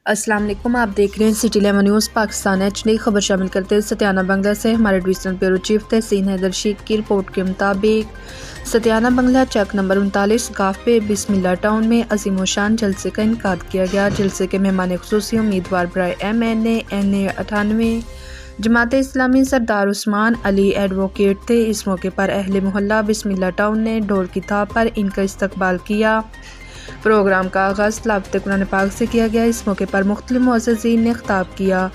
السلام علیکم، آپ دیکھ رہے ہیں سٹی 11 نیوز پاکستان HD۔ خبر شامل کرتے ہیں ستیانہ بنگلہ سے۔ ہمارے ڈویژنل بیورو چیف تحسین حیدر شیخ کی رپورٹ کے مطابق ستیانہ بنگلہ چک نمبر 39 گاف پہ بسم اللہ ٹاؤن میں عظیم الشان جلسے کا انعقاد کیا گیا۔ جلسے کے مہمان خصوصی امیدوار برائے MNA NA 98 جماعت اسلامی سردار عثمان علی ایڈووکیٹ تھے۔ اس موقع پر اہل محلہ بسم اللہ ٹاؤن نے ڈھول کی تھاپ پر ان کا استقبال کیا۔ پروگرام کا آغاز تلاوت قرآن پاک سے کیا گیا۔ اس موقع پر مختلف معززین نے خطاب کیا۔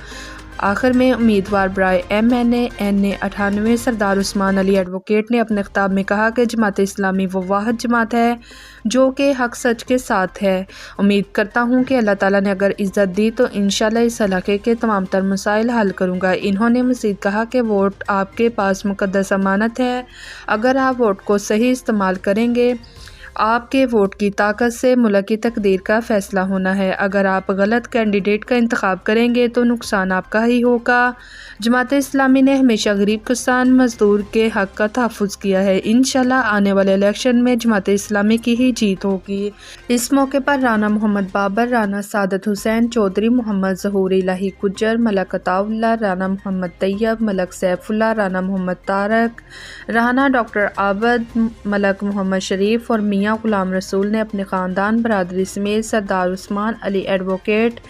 آخر میں امیدوار برائے MNA NA 98 سردار عثمان علی ایڈووکیٹ نے اپنے خطاب میں کہا کہ جماعت اسلامی وہ واحد جماعت ہے جو کہ حق سچ کے ساتھ ہے۔ امید کرتا ہوں کہ اللہ تعالیٰ نے اگر عزت دی تو انشاءاللہ اس علاقے کے تمام تر مسائل حل کروں گا۔ انہوں نے مزید کہا کہ ووٹ آپ کے پاس مقدس امانت ہے۔ اگر آپ ووٹ کو صحیح استعمال کریں گے، آپ کے ووٹ کی طاقت سے ملک کی تقدیر کا فیصلہ ہونا ہے۔ اگر آپ غلط کینڈیڈیٹ کا انتخاب کریں گے تو نقصان آپ کا ہی ہوگا۔ جماعت اسلامی نے ہمیشہ غریب کسان مزدور کے حق کا تحفظ کیا ہے۔ انشاءاللہ آنے والے الیکشن میں جماعت اسلامی کی ہی جیت ہوگی۔ اس موقع پر رانا محمد بابر، رانا سعادت حسین چودھری، محمد ظہور الہی گجر، ملک عطا اللہ، رانا محمد طیب، ملک سیف اللہ، رانا محمد طارق، رانا ڈاکٹر عابد، ملک محمد شریف اور میاں غلام رسول نے اپنے خاندان برادری سمیت سردار عثمان علی ایڈووکیٹ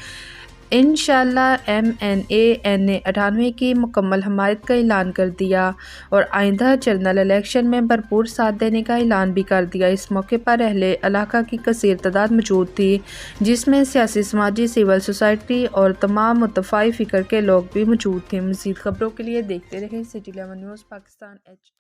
انشاءاللہ MNA NA 98 کی مکمل حمایت کا اعلان کر دیا اور آئندہ جنرل الیکشن میں بھرپور ساتھ دینے کا اعلان بھی کر دیا۔ اس موقع پر اہل علاقہ کی کثیر تعداد موجود تھی، جس میں سیاسی، سماجی، سول سوسائٹی اور تمام متفقہ فکر کے لوگ بھی موجود تھے۔ مزید خبروں کے لیے دیکھتے رہیں سٹی 11 نیوز پاکستان HD۔